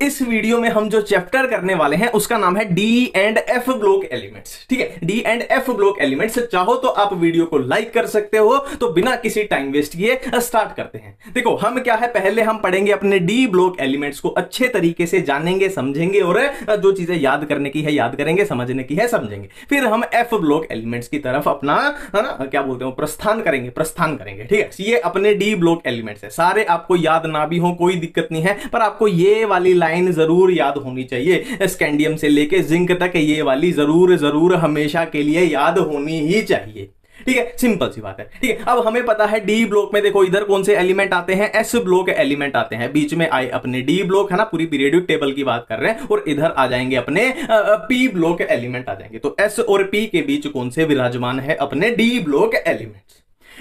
इस वीडियो में हम जो चैप्टर करने वाले हैं उसका नाम है D and F block elements. ठीक है, D and F block elements. चाहो तो आप वीडियो को लाइक कर सकते हो। तो बिना किसी टाइम वेस्ट किए स्टार्ट करते हैं। देखो हम क्या है, पहले हम पढ़ेंगे अपने डी ब्लॉक एलिमेंट्स को अच्छे तरीके से जानेंगे, समझेंगे और जो चीजें याद करने की है याद करेंगे, समझने की है समझेंगे। फिर हम एफ ब्लॉक एलिमेंट्स की तरफ अपना है ना क्या बोलते हैं प्रस्थान करेंगे। ठीक है, ये अपने डी ब्लॉक एलिमेंट्स है। सारे आपको याद ना भी हो कोई दिक्कत नहीं है, पर आपको ये वाली लाइन जरूर याद होनी चाहिए। स्कैंडियम से लेके जिंक तक ये वाली जरूर हमेशा के लिए याद होनी ही चाहिए। ठीक है, सिंपल सी बात है। ठीक है, अब हमें पता है डी ब्लॉक में देखो इधर कौन से एलिमेंट आते हैं, एस ब्लॉक एलिमेंट आते हैं। बीच में आए अपने डी ब्लॉक है ना, पूरी पीरियोडिक टेबल की बात कर रहे हैं, और इधर आ जाएंगे अपने पी ब्लॉक एलिमेंट आ जाएंगे। तो एस और पी के बीच कौन से विराजमान है, अपने डी ब्लॉक एलिमेंट्स।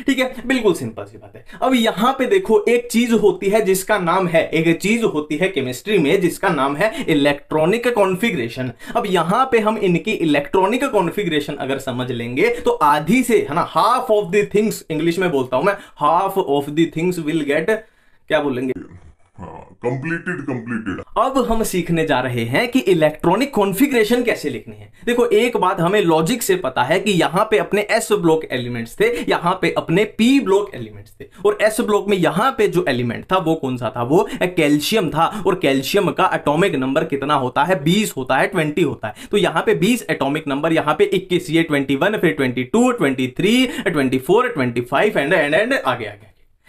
ठीक है, बिल्कुल सिंपल सी बात है। अब यहां पे देखो एक चीज होती है जिसका नाम है, एक चीज होती है केमिस्ट्री में जिसका नाम है इलेक्ट्रॉनिक कॉन्फ़िगरेशन। अब यहां पे हम इनकी इलेक्ट्रॉनिक कॉन्फ़िगरेशन अगर समझ लेंगे तो आधी से है ना, half of the things, English में बोलता हूं मैं, half of the things will get, क्या बोलेंगे, कंप्लीटेड। अब हम सीखने जा रहे हैं कि इलेक्ट्रॉनिक कॉन्फ़िगरेशन कैसे लिखनी है। देखो एक बात हमें लॉजिक से पता है कि यहां पे अपने एस ब्लॉक एलिमेंट्स थे, यहां पे अपने पी ब्लॉक एलिमेंट्स थे, और एस ब्लॉक में यहां पे जो एलिमेंट था वो कौन सा था, वो कैल्शियम था। और कैल्शियम का एटॉमिक नंबर कितना होता है, 20 होता है, 20 होता है। तो यहां पे 20 एटॉमिक नंबर, यहां पे 21, ये 21, फिर 22, 23, 24, 25 एंड आगे।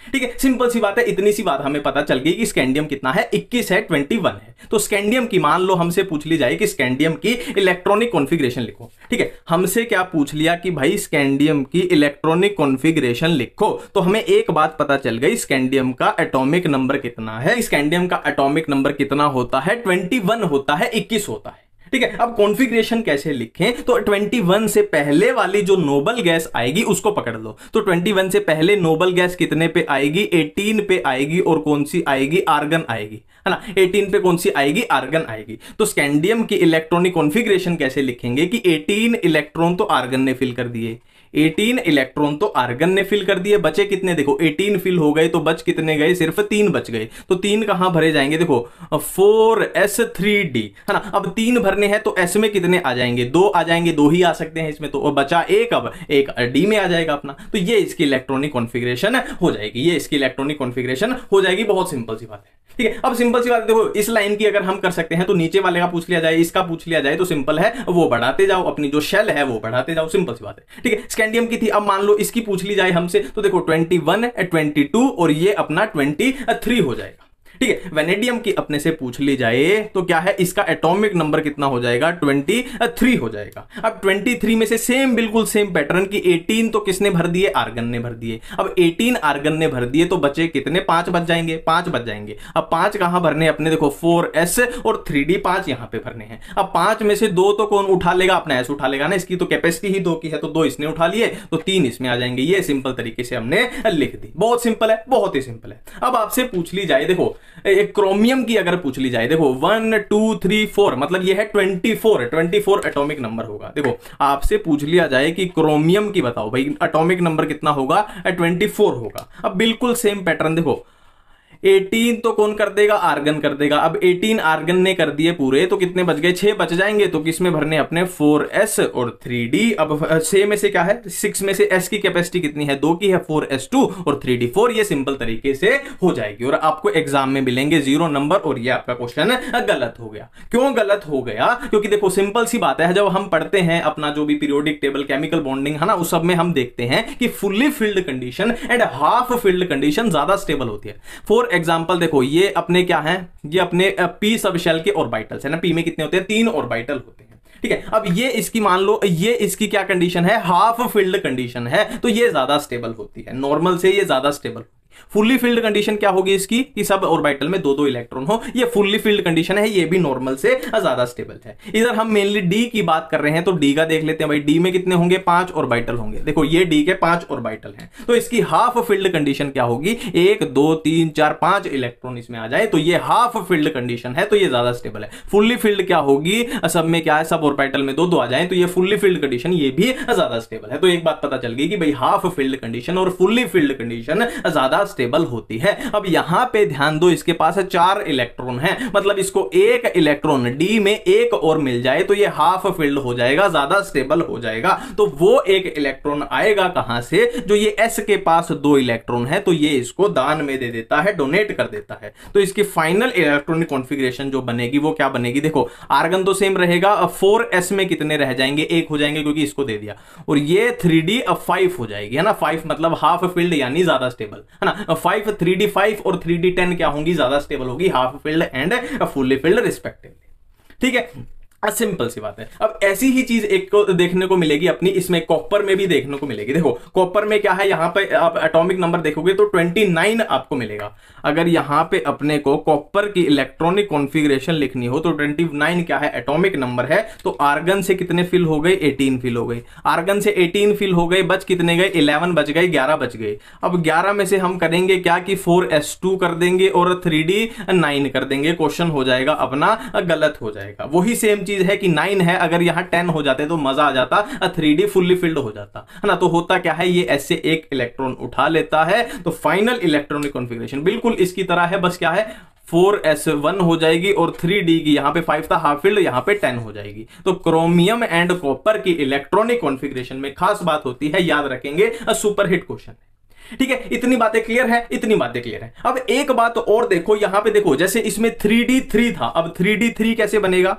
ठीक है, सिंपल सी बात है। इतनी सी बात हमें पता चल गई कि स्कैंडियम कितना है, 21 है, 21 है। तो स्कैंडियम की मान लो हमसे पूछ ली जाए कि स्कैंडियम की इलेक्ट्रॉनिक कॉन्फ़िगरेशन लिखो। ठीक है, हमसे क्या पूछ लिया कि भाई स्कैंडियम की इलेक्ट्रॉनिक कॉन्फ़िगरेशन लिखो, तो हमें एक बात पता चल गई, स्कैंडियम का एटॉमिक नंबर कितना है। स्कैंडियम का एटॉमिक नंबर कितना होता है, 21 होता है, 21 होता है। ठीक है, अब कॉन्फ़िगरेशन कैसे लिखें, तो 21 से पहले वाली जो नोबल गैस आएगी उसको पकड़ लो। तो 21 से पहले नोबल गैस कितने पे आएगी, 18 पे आएगी, और कौन सी आएगी, आर्गन आएगी, है ना। 18 पे कौन सी आएगी, आर्गन आएगी। तो स्कैंडियम की इलेक्ट्रॉनिक कॉन्फ़िगरेशन कैसे लिखेंगे कि 18 इलेक्ट्रॉन तो आर्गन ने फिल कर दिए, 18 इलेक्ट्रॉन तो आर्गन ने फिल कर दिए, बचे कितने, देखो 18 फिल हो गए तो बच कितने गए, सिर्फ 3 बच गए। तो 3 कहां भरे जाएंगे, देखो 4s3d, है ना। अब 3 भरने हैं तो s में कितने आ जाएंगे, 2 आ जाएंगे, 2 ही आ सकते हैं इसमें, तो बचा 1, अब 1 d में आ जाएगा अपना। तो ये इसकी इलेक्ट्रॉनिक कॉन्फ़िगरेशन हो जाएगी, ये इसकी इलेक्ट्रॉनिक कॉन्फ़िगरेशन हो जाएगी। बहुत सिंपल सी बात है। ठीक है, अब सिंपल सी बात देखो, इस लाइन की अगर हम कर सकते हैं तो नीचे वाले का पूछ लिया जाए, इसका पूछ लिया जाए तो सिंपल है, वो बढ़ाते जाओ, अपनी जो शेल है वो बढ़ाते जाओ, सिंपल सी बात है। ठीक है, स्कैंडियम की थी, अब मान लो इसकी पूछ ली जाए हमसे, तो देखो 21, 22 और ये अपना 23 हो जाएगा। ठीक है, वेनेडियम की अपने से पूछ ली जाए तो क्या है, इसका एटॉमिक नंबर कितना हो जाएगा, 23 हो जाएगा। अब 23 में से सेम, बिल्कुल सेम पैटर्न की 18 तो किसने भर दिए, आर्गन ने भर दिए। अब 18 आर्गन ने भर दिए तो बचे कितने, 5 बच जाएंगे, 5 बच जाएंगे। अब 5 कहां भरने अपने, देखो 4s और 3d, 5 यहां पे भरने हैं। अब 5 में से 2 तो कौन उठा लेगा, अपना s उठा लेगा ना, इसकी तो कैपेसिटी ही 2 की है, तो 2 इसने उठा लिए, तो 3 इसमें आ जाएंगे। ये सिंपल तरीके से हमने लिख दी, बहुत सिंपल है, बहुत ही सिंपल है। अब आपसे पूछ ली जाए, देखो एक क्रोमियम की अगर पूछ ली जाए, देखो 1 2 3 4, मतलब ये है 24 एटॉमिक नंबर होगा। देखो आपसे पूछ लिया जाए कि क्रोमियम की बताओ भाई एटॉमिक नंबर कितना होगा, 24 होगा। अब बिल्कुल सेम पैटर्न, देखो 18 तो कौन कर देगा, आर्गन कर देगा। अब 18 आर्गन ने कर दिए पूरे, तो कितने बच गए, 6 बच जाएंगे। तो किसमें भरने अपने, 4s और 3d। अब 6 में से क्या है, 6 में से s की कैपेसिटी कितनी है, 2 की है, 4s2 और 3d 4। ये सिंपल तरीके से हो जाएगी और आपको एग्जाम में मिलेंगे 0 नंबर। और ये आपका क्वेश्चन गलत हो गया। क्यों गलत हो गया, क्योंकि देखो सिंपल सी बात है, जब हम पढ़ते हैं अपना जो भी पीरियोडिक टेबल, केमिकल बॉन्डिंग है ना, उस सब में हम देखते हैं कि fully filled condition and half filled condition ज्यादा स्टेबल होती है। फॉर एग्जांपल देखो ये अपने क्या है, ये अपने पी सब शेल के ऑर्बिटल्स है ना, पी में कितने होते हैं, 3 ऑर्बिटल होते हैं। ठीक है, अब ये इसकी मान लो, ये इसकी क्या कंडीशन है, हाफ फिल्ड कंडीशन है, तो ये ज्यादा स्टेबल होती है, नॉर्मल से ये ज्यादा स्टेबल। फुल्ली फिल्ड कंडीशन क्या होगी इसकी, कि सब ऑर्बिटल में 2-2 इलेक्ट्रॉन हो, ये फुल्ली फिल्ड कंडीशन है, ये भी नॉर्मल से ज्यादा स्टेबल है। इधर हम मेनली डी की बात कर रहे हैं, तो डी का देख लेते हैं भाई, डी में कितने होंगे, 5 ऑर्बिटल होंगे। देखो ये डी के 5 ऑर्बिटल हैं, तो इसकी हाफ फिल्ड कंडीशन क्या होगी, 1 2 3 4 5 इलेक्ट्रॉन इसमें आ जाए, तो ये हाफ फिल्ड कंडीशन है, तो ये ज्यादा स्टेबल है। फुल्ली फिल्ड क्या होगी, सब में क्या है, सब ऑर्बिटल में 2-2 आ जाए, तो ये फुल्ली फिल्ड कंडीशन, ये भी ज्यादा स्टेबल है। तो एक बात पता चल गई कि भाई हाफ फिल्ड कंडीशन और फुल्ली फिल्ड कंडीशन ज्यादा स्टेबल होती है। अब यहां पे ध्यान दो, इसके पास 4 इलेक्ट्रॉन है, मतलब इसको एक इलेक्ट्रॉन डी में एक और मिल जाए तो ये हाफ फिल्ड हो जाएगा, ज्यादा स्टेबल हो जाएगा। तो वो एक इलेक्ट्रॉन आएगा कहां से, जो ये एस के पास 2 इलेक्ट्रॉन है तो ये इसको दान में दे देता है, डोनेट कर देता है। तो इसकी फाइनल इलेक्ट्रॉनिक कॉन्फ़िगरेशन जो बनेगी वो क्या बनेगी, देखो आर्गन तो सेम रहेगा, 4s में कितने रह जाएंगे, 1 हो जाएंगे क्योंकि इसको दे दिया, और ये 3d अब 5 हो जाएगी, है ना। 5 मतलब हाफ फील्ड यानी ज्यादा स्टेबल, है ना। 5 3d 5 और 3d 10 क्या होंगी, ज्यादा स्टेबल होगी, half field and fully field respectively. ठीक है, सिंपल सी बात है। अब ऐसी ही चीज एक को देखने को मिलेगी अपनी इसमें कॉपर में भी देखने को मिलेगी। देखो कॉपर में क्या है, यहां पे आप एटॉमिक नंबर देखोगे तो 29 आपको मिलेगा। अगर यहां पे अपने को कॉपर की इलेक्ट्रॉनिक कॉन्फ़िगरेशन लिखनी हो तो 29 क्या है, एटॉमिक नंबर है। तो आर्गन से कितने फिल हो गए, 18 फिल हो गए। आर्गन से 18 फिल हो गए, बच कितने गए, 11 बच गए, 11 बच गए। अब 11 में से हम करेंगे क्या कि 4s2 कर देंगे और 3d9 कर देंगे, क्वेश्चन हो जाएगा अपना गलत हो जाएगा। वही सेम चीज है कि 9 है, अगर यहां 10 हो जाते तो मजा आ जाता, 3d फुल्ली फिल्ड हो जाता, है ना। तो होता क्या है, ये ऐसे एक इलेक्ट्रॉन उठा लेता है। तो फाइनल इलेक्ट्रॉनिक कॉन्फ़िगरेशन बिल्कुल इसकी तरह है, बस क्या है 4s1 हो जाएगी और 3d की यहां पे 5 था हाफ फील्ड, यहां पे 10 हो जाएगी। तो क्रोमियम एंड कॉपर की इलेक्ट्रॉनिक कॉन्फ़िगरेशन में खास बात होती है, याद रखेंगे, सुपरहिट क्वेश्चन है। ठीक है, इतनी बातें क्लियर है, इतनी बातें क्लियर है। अब एक बात और देखो, यहां पे देखो जैसे इसमें 3d3 था, अब 3d3 कैसे बनेगा,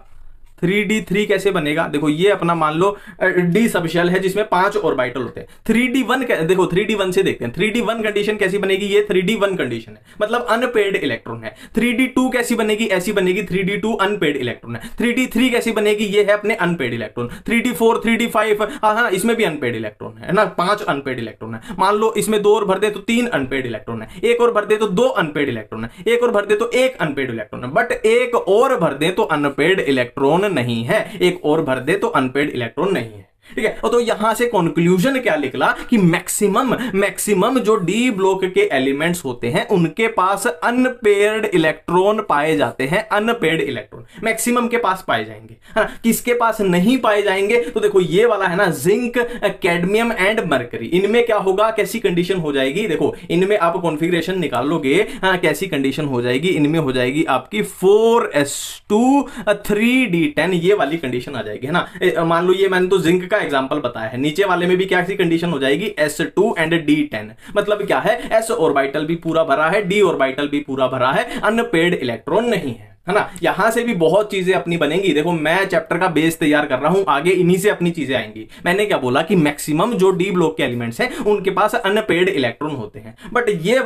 3d3 कैसे बनेगा, देखो ये अपना मान लो डी सबशेल है जिसमें 5 ऑर्बिटल होते हैं। 3d1 देखो 3d1 से देखते हैं, 3d1 कंडीशन कैसी बनेगी, ये 3d1 कंडीशन है, मतलब अनपेड इलेक्ट्रॉन है। 3d2 कैसी बनेगी, ऐसी बनेगी, 3d2 अनपेड इलेक्ट्रॉन है। 3d3 कैसी बनेगी, ये है अपने अनपेड इलेक्ट्रॉन। 3d4 3d5 हाँ इसमें भी अनपेड इलेक्ट्रॉन है ना, 5 अनपेड इलेक्ट्रॉन है। मान लो इसमें 2 और भर दे तो 3 अनपेड इलेक्ट्रॉन है, एक और भर दे तो 2 अनपेड इलेक्ट्रॉन है, एक और भर दे तो 1 अनपेड इलेक्ट्रॉन है। बट एक और भर दे तो अनपेड इलेक्ट्रॉन नहीं है, एक और भर दे तो अनपेड इलेक्ट्रॉन नहीं है। ठीक है, तो यहां से कंक्लूजन क्या निकला कि मैक्सिमम जो डी ब्लॉक के एलिमेंट्स होते हैं उनके पास अनपेयर्ड इलेक्ट्रॉन पाए जाते हैं, अनपेयर्ड इलेक्ट्रॉन मैक्सिमम के पास पाए जाएंगे। हाँ, किसके पास नहीं पाए जाएंगे, तो देखो ये वाला है ना, जिंक कैडमियम एंड मरकरी, इनमें क्या होगा, कैसी कंडीशन हो जाएगी, देखो इनमें आप कॉन्फ़िगरेशन निकालोगे, हाँ कैसी कंडीशन हो जाएगी, इनमें हो जाएगी आपकी 4s2 3d10, ये वाली कंडीशन आ जाएगी, है ना। मान लो ये मैंने तो जिंक का एग्जांपल बताया है, नीचे वाले में भी क्या सी कंडीशन हो जाएगी, s2 एंड d10, मतलब क्या है, s ऑर्बिटल भी पूरा भरा है, d ऑर्बिटल भी पूरा भरा है, अनपेयर्ड इलेक्ट्रॉन नहीं है ना। यहां से भी बहुत चीजें अपनी बनेंगी। देखो मैं चैप्टर का बेस तैयार कर रहा हूं, आगे इन्हीं से अपनी चीजें आएंगी। मैंने क्या बोला कि मैक्सिमम जो डी ब्लॉक के एलिमेंट्स हैं उनके पास अनपेयर्ड इलेक्ट्रॉन होते हैं। बट ये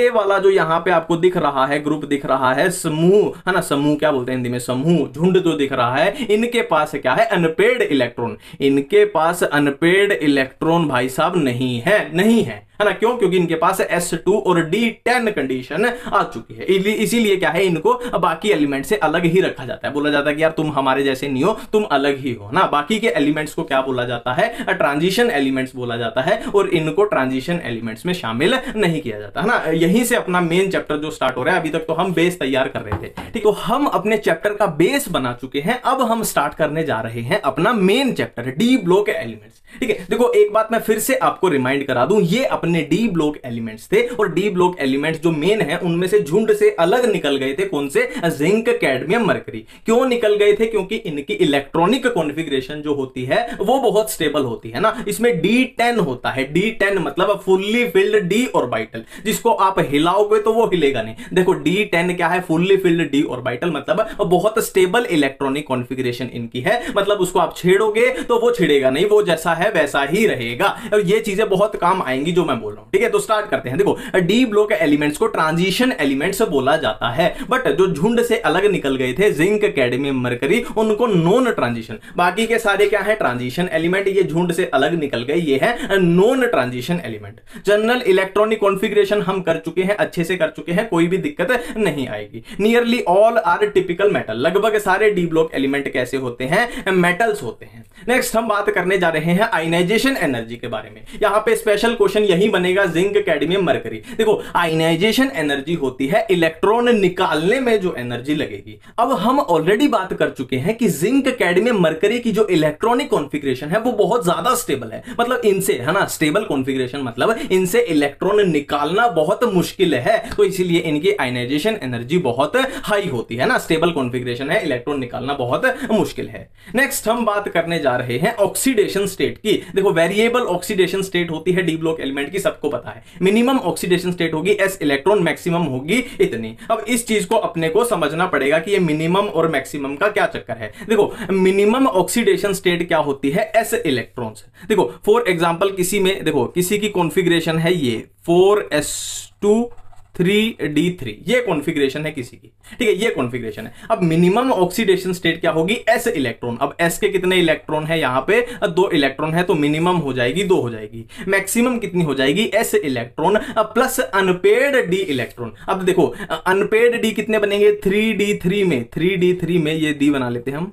वाला जो यहां पे आपको दिख रहा है, ग्रुप दिख रहा है, समूह, है ना, समूह क्या बोलते हैं हिंदी में, समूह, झुंड जो दिख रहा है, इनके पास क्या है, अनपेयर्ड इलेक्ट्रॉन। इनके पास अनपेयर्ड इलेक्ट्रॉन भाई साहब नहीं है ना। क्यों, क्योंकि इनके पास s2 और d10 कंडीशन आ चुकी है। इसीलिए क्या है, इनको बाकी एलिमेंट से अलग ही रखा जाता है। बोला जाता है कि यार तुम हमारे जैसे नहीं हो, तुम अलग ही हो ना। बाकी के एलिमेंट्स को क्या बोला जाता है, ट्रांजिशन एलिमेंट्स बोला जाता है, और इनको ट्रांजिशन एलिमेंट्स में शामिल नहीं किया जाता है ना। यहीं से अपना मेन चैप्टर जो स्टार्ट हो रहा है, अभी तक तो हम बेस तैयार कर रहे थे, ठीक। तो हम अपने चैप्टर का बेस बना चुके हैं, अब हम स्टार्ट करने जा रहे हैं अपना main chapter, D block elements. ठीक है, देखो एक बात मैं फिर से आपको रिमाइंड करा दूं, ये अपने डी ब्लॉक एलिमेंट्स थे, और डी ब्लॉक एलिमेंट्स जो मेन है उनमें से झुंड से अलग निकल गए थे, कौन से, जिंक कैडमियम मरकरी। क्यों निकल गए थे, क्योंकि इनकी इलेक्ट्रॉनिक कॉन्फ़िगरेशन जो होती है वो बहुत स्टेबल होती है ना। इसमें d10 होता है, d10 मतलब फुल्ली फिल्ड डी ऑर्बिटल, जिसको आप हिलाओगे तो वो हिलेगा नहीं। देखो d10 क्या है, फुल्ली फिल्ड डी ऑर्बिटल, मतलब बहुत स्टेबल इलेक्ट्रॉनिक कॉन्फ़िगरेशन इनकी है, मतलब उसको आप छेड़ोगे तो वो छिड़ेगा नहीं, वो जैसा है वैसा ही रहेगा। और ये चीजें बहुत काम आएंगी जो मैं बोल रहा हूं, ठीक है। तो स्टार्ट करते हैं। देखो डी ब्लॉक एलिमेंट्स को ट्रांजिशन एलिमेंट्स बोला जाता है, बट जो झुंड से अलग निकल गए थे, जिंक कैडमियम मरकरी, उनको नॉन ट्रांजिशन। बाकी के सारे क्या है, ट्रांजिशन एलिमेंट। ये झुंड से अलग निकल गए, ये है non transition element. General electronic configuration हम कर चुके हैं, अच्छे से कर चुके हैं, कोई भी दिक्कत नहीं आएगी। Nearly all are typical metal, लगभग सारे डी ब्लॉक एलिमेंट कैसे होते हैं, मेटल्स होते हैं। नेक्स्ट हम बात करने जा रहे हैं आयनाइजेशन एनर्जी के बारे में। यहां पे स्पेशल क्वेश्चन यही नहीं बनेगा जिंक कैडमियम मरकरी। देखो आयनाइजेशन एनर्जी होती है इलेक्ट्रॉन निकालने में जो एनर्जी लगेगी। अब हम ऑलरेडी बात कर चुके हैं कि जिंक कैडमियम मरकरी की जो इलेक्ट्रॉनिक कॉन्फ़िगरेशन है वो बहुत ज्यादा स्टेबल है, मतलब इनसे, है ना, स्टेबल कॉन्फ़िगरेशन मतलब इनसे इलेक्ट्रॉन निकालना बहुत मुश्किल है, तो इसीलिए इनकी आयनाइजेशन एनर्जी बहुत हाई होती है ना। स्टेबल कॉन्फ़िगरेशन है, इलेक्ट्रॉन निकालना बहुत मुश्किल है। नेक्स्ट हम बात करने जा रहे हैं ऑक्सीडेशन स्टेट की। देखो वेरिएबल ऑक्सीडेशन स्टेट होती है डी ब्लॉक एलिमेंट की, सबको पता है। मिनिमम ऑक्सीडेशन स्टेट होगी s इलेक्ट्रॉन, मैक्सिमम होगी इतनी। अब इस चीज को अपने को समझना पड़ेगा कि ये मिनिमम और मैक्सिमम का क्या चक्कर है। देखो मिनिमम ऑक्सीडेशन स्टेट क्या होती है, s इलेक्ट्रॉन्स। देखो फॉर एग्जांपल किसी में, देखो किसी की कॉन्फ़िगरेशन है ये 4s2 3d3, ये कॉन्फ़िगरेशन है किसी की, ठीक है, ये कॉन्फ़िगरेशन है। अब मिनिमम ऑक्सीडेशन स्टेट क्या होगी, s इलेक्ट्रॉन। अब s के कितने इलेक्ट्रॉन है, यहां पे 2 इलेक्ट्रॉन है, तो मिनिमम हो जाएगी 2 हो जाएगी। मैक्सिमम कितनी हो जाएगी, s electron plus unpaired d electron. अब देखो अनपेड d कितने बनेंगे, 3d3 में, 3d3 में ये d बना लेते हैं हम,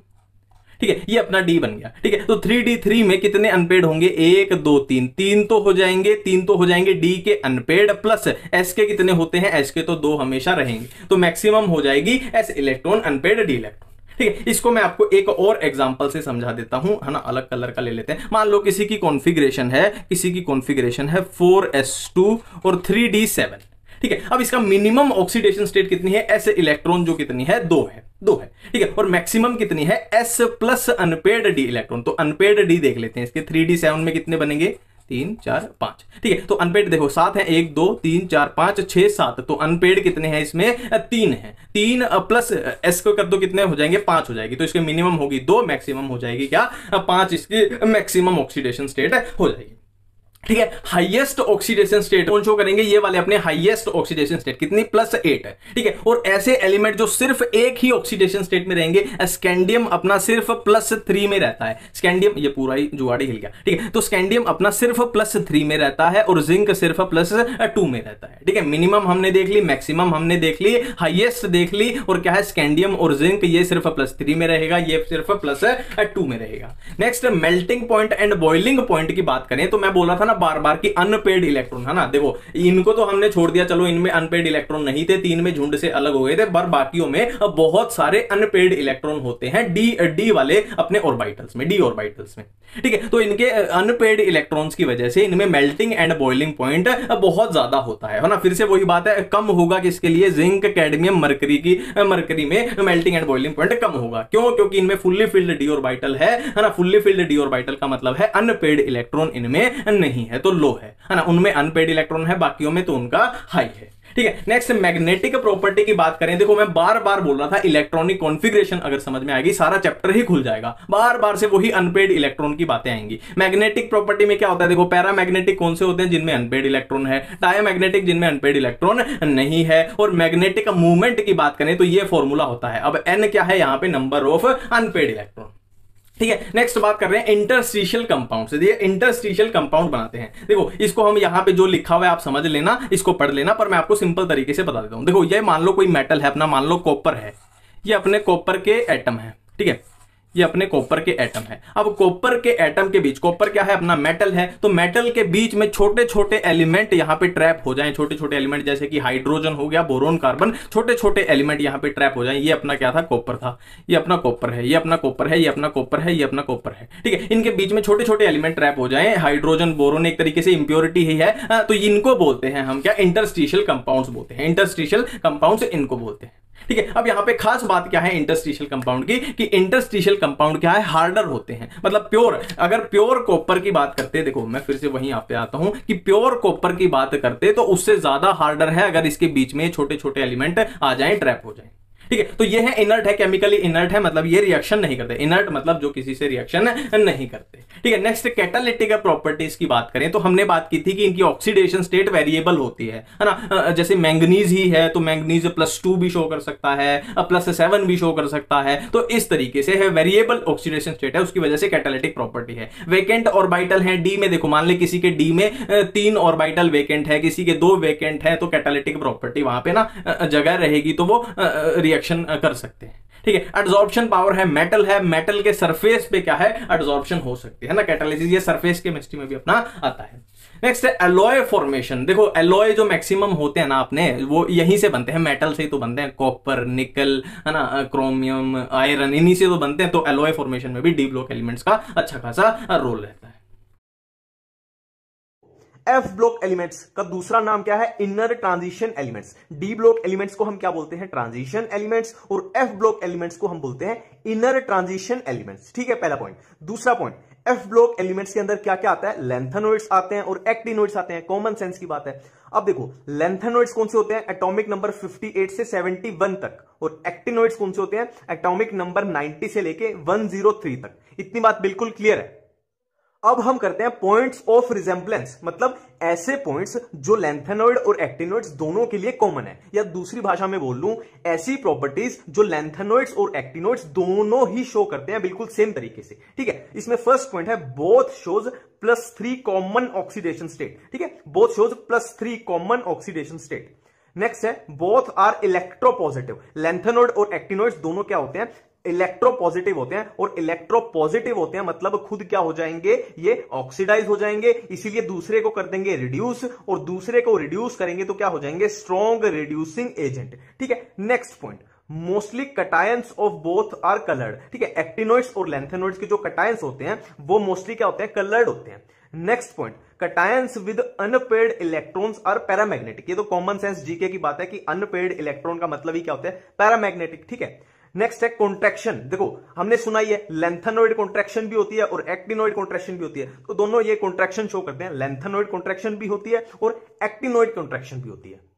ठीक है, ये अपना डी बन गया, ठीक है। तो 3d3 में कितने अनपेड होंगे, 1 2 3, 3 तो हो जाएंगे, 3 तो हो जाएंगे डी के अनपेड, प्लस एस के कितने होते हैं, एस के तो 2 हमेशा रहेंगे, तो मैक्सिमम हो जाएगी s electron unpaired d electron, ठीक है। इसको मैं आपको एक और एग्जांपल से समझा देता हूं, है ना, अलग कलर का ले लेते हैं। मान लो किसी की कॉन्फ़िगरेशन है, किसी की कॉन्फ़िगरेशन है 4s2 और 3d7, ठीक है। अब इसका मिनिमम ऑक्सीडेशन स्टेट कितनी है, s इलेक्ट्रॉन जो कितनी है, 2 है, 2 है, ठीक है। और मैक्सिमम कितनी है, s plus unpaired d electron. तो अनपेड d देख लेते हैं, इसके 3d7 में कितने बनेंगे, 3 4 5, ठीक है। तो अनपेड देखो 7 है, 1 2 3 4 5 6 7, तो अनपेड कितने हैं इसमें, 3 है। 3 प्लस s को कर दो, कितने हो जाएंगे, 5 हो जाएगी। तो इसके मिनिमम होगी 2, मैक्सिमम हो जाएगी क्या, 5, इसकी मैक्सिमम ऑक्सीडेशन स्टेट हो जाएगी, ठीक है। हाईएस्ट ऑक्सीडेशन स्टेट कौन शो करेंगे, ये वाले अपने हाईएस्ट ऑक्सीडेशन स्टेट कितनी, +8 है, ठीक है। और ऐसे एलिमेंट जो सिर्फ एक ही ऑक्सीडेशन स्टेट में रहेंगे, स्कैंडियम अपना सिर्फ +3 में रहता है। स्कैंडियम, ये पूरा ही जुगाड़ी हिल गया, ठीक है। तो स्कैंडियम अपना सिर्फ +3 में रहता है और जिंक सिर्फ +2 में रहता है, ठीक है। मिनिमम हमने देख ली, मैक्सिमम हमने देख ली, हाईएस्ट देख ली, और क्या है, स्कैंडियम और जिंक ये सिर्फ +3 में रहेगा, ये सिर्फ +2 में रहेगा। Next melting point and boiling point की बात करें तो मैं बोला था बार बार की अनपेड इलेक्ट्रॉन, है ना। देखो इनको तो हमने छोड़ दिया, चलो इनमें अनपेड इलेक्ट्रॉन नहीं थे, 3 में झुंड से अलग हो गए थे, पर बाकियों में बहुत सारे अनपेड इलेक्ट्रॉन होते हैं डी वाले अपने ऑर्बिटल्स में, डी ऑर्बिटल्स में, ठीक है। तो इनके अनपेड इलेक्ट्रॉन्स की वजह से इनमें मेल्टिंग एंड बॉइलिंग पॉइंट बहुत ज्यादा होता है ना। फिर से वही बात है, कम होगा किसके लिए, जिंक कैडमियम मरकरी में मेल्टिंग एंड बॉइलिंग पॉइंट कम होगा। क्यों, क्योंकि इनमें फुल्ली फिल्ड डी ऑर्बिटल है ना। फुल्ली फिल्ड डी ऑर्बिटल का मतलब है अनपेड इलेक्ट्रॉन इनमें नहीं है, तो लो है ना। उनमें अनपेड इलेक्ट्रॉन है, बाकियों में तो उनका हाई है, ठीक है। नेक्स्ट मैग्नेटिक प्रॉपर्टी की बात करें, देखो मैं बार बार बोल रहा था इलेक्ट्रॉनिक कॉन्फ़िगरेशन अगर समझ में आएगी सारा चैप्टर ही खुल जाएगा, बार बार से वही अनपेड इलेक्ट्रॉन की बातें आएंगी। मैग्नेटिक प्रॉपर्टी में क्या होता है, देखो पैरामैग्नेटिक कौन से होते हैं, जिनमें अनपेड इलेक्ट्रॉन है, डायमैग्नेटिक जिनमें अनपेड इलेक्ट्रॉन नहीं है, और मैग्नेटिक मूवमेंट की बात करें तो ये फॉर्मूला होता है। अब n क्या है, यहां पे नंबर ऑफ अनपेड इलेक्ट्रॉन, ठीक है। नेक्स्ट बात कर रहे हैं इंटरस्टिशियल कंपाउंड से। ये इंटरस्टिशियल कंपाउंड बनाते हैं, देखो इसको हम यहां पे जो लिखा हुआ है आप समझ लेना, इसको पढ़ लेना, पर मैं आपको सिंपल तरीके से बता देता हूं। देखो ये मान लो कोई मेटल है अपना, मान लो कॉपर है, ये अपने कॉपर के एटम है, ठीक है, ये अपने कॉपर के एटम है। अब कॉपर के एटम के बीच, कॉपर क्या है, अपना मेटल है, तो मेटल के बीच में छोटे छोटे एलिमेंट यहां पे ट्रैप हो जाएं, छोटे छोटे एलिमेंट जैसे कि हाइड्रोजन हो गया, बोरोन, कार्बन, छोटे छोटे एलिमेंट यहां पे ट्रैप हो जाएं। ये अपना क्या था, कॉपर था, ये अपना कॉपर है, ये अपना कॉपर है, ये अपना कॉपर है, ये अपना कॉपर है, ठीक है। इनके बीच में छोटे छोटे एलिमेंट ट्रैप हो जाएं, हाइड्रोजन, बोरोन एक तरीके से इंप्योरिटी ही है, तो इनको बोलते हैं हम क्या, इंटरस्टिशियल कंपाउंड्स बोलते हैं। इंटरस्टिशियल कंपाउंड्स इनको बोलते हैं, ठीक है। अब यहां पे खास बात क्या है इंटरस्टिशियल कंपाउंड की, कि इंटरस्टिशियल कंपाउंड क्या है, हार्डर होते हैं, मतलब प्योर, अगर प्योर कॉपर की बात करते, देखो मैं फिर से वहीं यहां पे आता हूं कि प्योर कॉपर की बात करते तो उससे ज्यादा हार्डर है अगर इसके बीच में छोटे छोटे एलिमेंट आ जाएं, ट्रैप हो जाएं, ठीक है। तो ये है इनर्ट है, केमिकली इनर्ट है, मतलब ये रिएक्शन नहीं करते। इनर्ट मतलब जो किसी से रिएक्शन नहीं करते, ठीक है। नेक्स्ट कैटालिटिक प्रॉपर्टीज की बात करें तो हमने बात की थी कि इनकी ऑक्सीडेशन स्टेट वेरिएबल होती है ना। जैसे मैंगनीज ही है तो मैंगनीज +2 भी शो कर सकता है, +7 भी शो कर सकता है, तो इस तरीके से है, वेरिएबल ऑक्सीडेशन स्टेट है, उसकी वजह से कैटालिटिक प्रॉपर्टी है। वेकेंट ऑर्बिटल है डी में, देखो मान ले किसी के डी में 3 ऑर्बिटल वेकेंट है, किसी के 2 वेकेंट है, तो कैटालिटिक प्रॉपर्टी वहां पे ना जगह रहेगी, तो वो रिएक्शन कर सकते हैं, ठीक है। एडसॉर्प्शन पावर है, मेटल के सरफेस पे क्या है, एडसॉर्प्शन हो सकती है ना, कैटालिसिस, ये सरफेस केमिस्ट्री में भी अपना आता है। नेक्स्ट है एलॉय फॉर्मेशन। देखो एलॉय जो मैक्सिमम होते हैं ना अपने, वो यहीं से बनते हैं, मेटल से ही तो बनते हैं, कॉपर, निकल, है ना, क्रोमियम, आयरन, इन्हीं से तो बनते हैं। तो एलॉय फॉर्मेशन में भी डी ब्लॉक एलिमेंट्स का अच्छा खासा रोल रहता है। एफ ब्लॉक एलिमेंट्स का दूसरा नाम क्या है? Inner transition elements. D block elements को हम क्या बोलते हैं? Transition elements. और एफ ब्लॉक एलिमेंट्स को हम बोलते हैं इनर ट्रांजिशन एलिमेंट्स। ठीक है, पहला पॉइंट। दूसरा पॉइंट, एफ ब्लॉक एलिमेंट्स के अंदर क्या क्या आता है? लेंथेनॉइड्स आते हैं और एक्टिनॉइड्स आते हैं। कॉमन सेंस की बात है। अब देखो लेंथेनॉइड्स कौन से होते हैं? एटॉमिक नंबर 58 से 71 तक। और एक्टिनॉइड्स कौन से होते हैं? एटॉमिक नंबर 90 से लेके 103 तक। इतनी बात बिल्कुल क्लियर है। अब हम करते हैं पॉइंट्स ऑफ रिजेंबलेंस, मतलब ऐसे पॉइंट्स जो लेंथेनॉइड और एक्टिनॉइड्स दोनों के लिए कॉमन है, या दूसरी भाषा में बोल लूं, ऐसी प्रॉपर्टीज जो लेंथेनॉइड्स और एक्टिनॉइड्स दोनों ही शो करते हैं बिल्कुल सेम तरीके से। ठीक है, इसमें फर्स्ट पॉइंट है both shows +3 common oxidation state. ठीक है, both shows +3 common oxidation state. Next है बोथ आर इलेक्ट्रोपॉजिटिव। लेंथेनॉइड और एक्टिनॉइड्स दोनों क्या होते हैं? इलेक्ट्रोपॉजिटिव होते हैं। और इलेक्ट्रोपॉजिटिव होते हैं मतलब खुद क्या हो जाएंगे? ये ऑक्सीडाइज हो जाएंगे, इसीलिए दूसरे को कर देंगे रिड्यूस, और दूसरे को रिड्यूस करेंगे तो क्या हो जाएंगे? Strong reducing agent. ठीक है, next point, mostly cations of both are coloured. ठीक है, एक्टिनॉइड्स और लेंथेनॉइड्स के जो कटायंस होते हैं वो मोस्टली क्या होते हैं? कलर्ड होते हैं। Next point, cations with unpaired electrons are paramagnetic. ये तो कॉमन सेंस जीके की बात है कि अनपेयर्ड इलेक्ट्रॉन का मतलब ही क्या होता है? पैरामैग्नेटिक। ठीक है, नेक्स्ट है कॉन्ट्रैक्शन। देखो हमने सुना ही है लेंथेनॉइड कॉन्ट्रैक्शन भी होती है और एक्टिनॉइड कॉन्ट्रैक्शन भी होती है, तो दोनों ये कॉन्ट्रैक्शन शो करते हैं। लेंथेनॉइड कॉन्ट्रैक्शन भी होती है और एक्टिनॉइड कॉन्ट्रैक्शन भी होती है।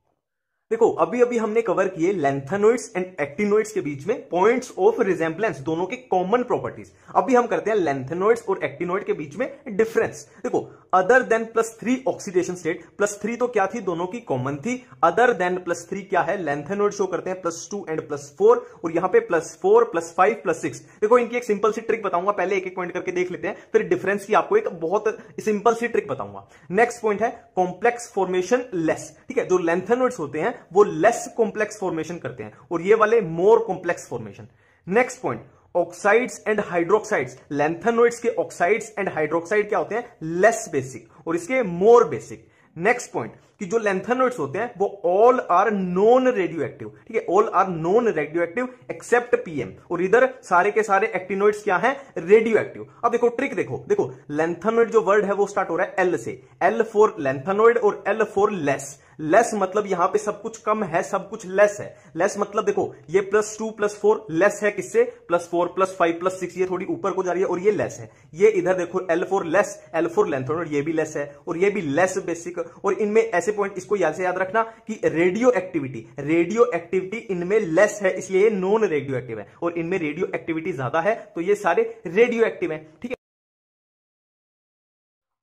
देखो अभी अभी हमने कवर किए लेंथेनॉइड्स एंड एक्टिनॉइड्स के बीच में पॉइंट्स ऑफ रिजेंबलेंस, दोनों के कॉमन प्रॉपर्टीज। अभी हम करते हैं लेंथेनॉइड्स और एक्टिनॉइड के बीच में डिफरेंस। देखो अदर देन +3 ऑक्सीडेशन स्टेट, +3 तो क्या थी? दोनों की कॉमन थी। अदर देन +3 क्या है? लेंथेनॉइड शो करते हैं +2 एंड +4, और यहां पे +4, +5, +6। देखो इनकी एक सिंपल सी ट्रिक बताऊंगा, पहले एक एक पॉइंट करके देख लेते हैं, फिर डिफरेंस की आपको एक बहुत सिंपल सी ट्रिक बताऊंगा। नेक्स्ट पॉइंट है कॉम्प्लेक्स फॉर्मेशन लेस। ठीक है, जो लेंथेनॉइड्स होते हैं वो लेस कॉम्प्लेक्स फॉर्मेशन करते हैं और ये वाले more complex formation. Next point, oxides and hydroxides. Lanthanoids के ऑक्साइड्स एंड हाइड्रोक्साइड क्या होते हैं? लेस बेसिक और इसके मोर बेसिक। नेक्स्ट पॉइंट कि जो लेंथेनॉइड्स होते हैं वो all are non radioactive. ठीक है, all are non radioactive except PM, और इधर सारे के सारे एक्टिनॉइड्स क्या हैं? Radioactive. अब देखो ट्रिक देखो लेंथेनॉइड जो वर्ड है वो स्टार्ट हो रहा है एल से, एल फॉर लेंथेनॉइड और एल फॉर लेस। लेस मतलब यहां पे सब कुछ कम है, सब कुछ लेस है। लेस मतलब देखो ये +2 +4 लेस है किससे? +4 +5 +6, ये थोड़ी ऊपर को जा रही है और ये लेस है। ये इधर देखो L for less, L for lanthanoid, ये भी लेस है और ये भी लेस बेसिक। और इनमें ऐसे पॉइंट इसको याद रखना कि रेडियो एक्टिविटी इनमें लेस है, इसलिए ये नॉन रेडियो एक्टिव है, और इनमें रेडियो एक्टिविटी ज्यादा है तो ये सारे रेडियो एक्टिव है। ठीक है,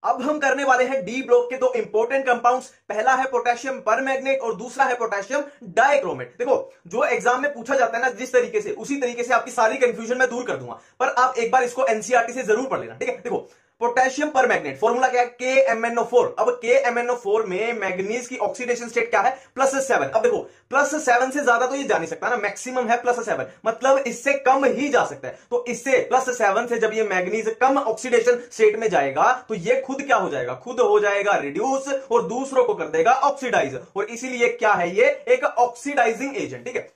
अब हम करने वाले हैं डी ब्लॉक के दो इंपॉर्टेंट कंपाउंड्स। पहला है पोटेशियम परमैंगनेट और दूसरा है पोटेशियम डाइक्रोमेट। देखो जो एग्जाम में पूछा जाता है ना जिस तरीके से, उसी तरीके से आपकी सारी कंफ्यूजन मैं दूर कर दूंगा, पर आप एक बार इसको एनसीईआरटी से जरूर पढ़ लेना। ठीक है, देखो पोटेशियम परमैंगनेट फॉर्मूला क्या है? KMnO4। अब KMnO4 में मैग्नीज की ऑक्सीडेशन स्टेट क्या है? +7। अब देखो +7 से ज्यादा तो ये जा नहीं सकता ना, मैक्सिमम है +7, मतलब इससे कम ही जा सकता है। तो इससे +7 से जब ये मैग्नीज कम ऑक्सीडेशन स्टेट में जाएगा तो ये खुद क्या हो जाएगा? खुद हो जाएगा रिड्यूस और दूसरों को कर देगा ऑक्सीडाइज, और इसीलिए क्या है? ये एक ऑक्सीडाइजिंग एजेंट। ठीक है,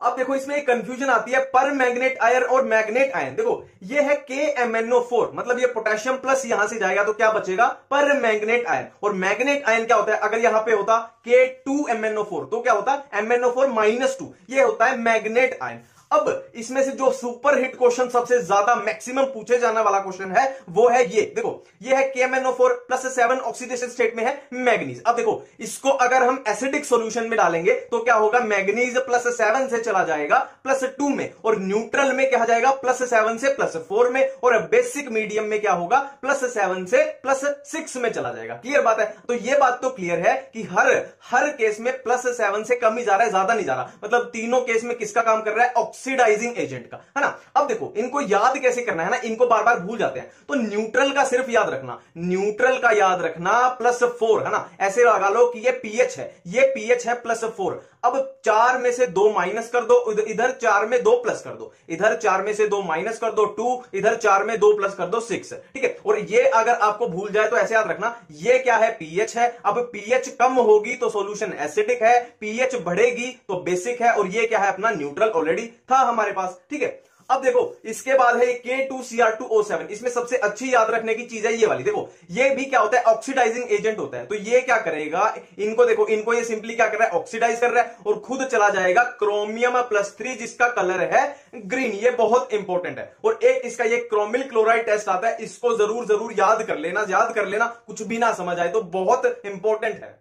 अब देखो इसमें एक कंफ्यूजन आती है परमैंगनेट आयन और मैग्नेट आयन। देखो ये है KMnO4, मतलब ये पोटेशियम प्लस यहां से जाएगा तो क्या बचेगा? Permanganate ion. और मैग्नेट आयन क्या होता है? अगर यहां पे होता K2MnO4 तो क्या होता? MnO4-2, ये होता है मैग्नेट आयन। अब इसमें से जो सुपर हिट क्वेश्चन सबसे ज्यादा मैक्सिमम पूछे जाने वाला क्वेश्चन है वो है ये। देखो ये है KMnO4 +7 ऑक्सीडेशन स्टेट में है मैग्नीज। अब देखो इसको अगर हम एसिडिक सॉल्यूशन में डालेंगे तो क्या होगा? मैग्नीज +7 से चला जाएगा +2 में, और न्यूट्रल में क्या जाएगा? +7 से +4 में, और बेसिक मीडियम में क्या होगा? +7 से +6 में चला जाएगा। क्लियर बात है? तो ये बात तो क्लियर है कि हर केस में +7 से कम ही जा रहा है, ज्यादा नहीं जा रहा। मतलब तीनों केस में किसका काम कर रहा है? ऑक्सीडाइजिंग एजेंट का, है ना। अब देखो इनको याद कैसे करना है ना, इनको बार बार भूल जाते हैं, तो न्यूट्रल का सिर्फ याद रखना, न्यूट्रल का याद रखना +4, है ना। ऐसे लगा लो कि ये पीएच है, ये पीएच है +4। अब 4 में से 2 माइनस कर दो, इधर 4 में 2 प्लस कर दो, इधर 4 में से 2 माइनस कर दो 2, इधर 4 में 2 प्लस कर दो 6, ठीक है। और ये अगर आपको भूल जाए तो ऐसे याद रखना, ये क्या है, पीएच है। अब पीएच कम होगी तो सॉल्यूशन एसिडिक है, पीएच बढ़ेगी तो बेसिक है, और ये क्या है, अपना न्यूट्रल ऑलरेडी था हमारे पास, ठीक है। अब देखो इसके बाद है K2Cr2O7, इसमें सबसे अच्छी याद रखने की चीज है ये वाली। देखो ये भी क्या होता है, ऑक्सीडाइजिंग एजेंट होता है। तो ये क्या करेगा, इनको देखो, इनको ये सिंपली क्या कर रहा है, ऑक्सीडाइज कर रहा है, और खुद चला जाएगा क्रोमियम +3 जिसका कलर है ग्रीन। ये बहुत इंपॉर्टेंट है। और एक इसका ये क्रोमिल क्लोराइड टेस्ट आता है, इसको जरूर याद कर लेना, कुछ भी ना समझ आए तो बहुत इंपॉर्टेंट है।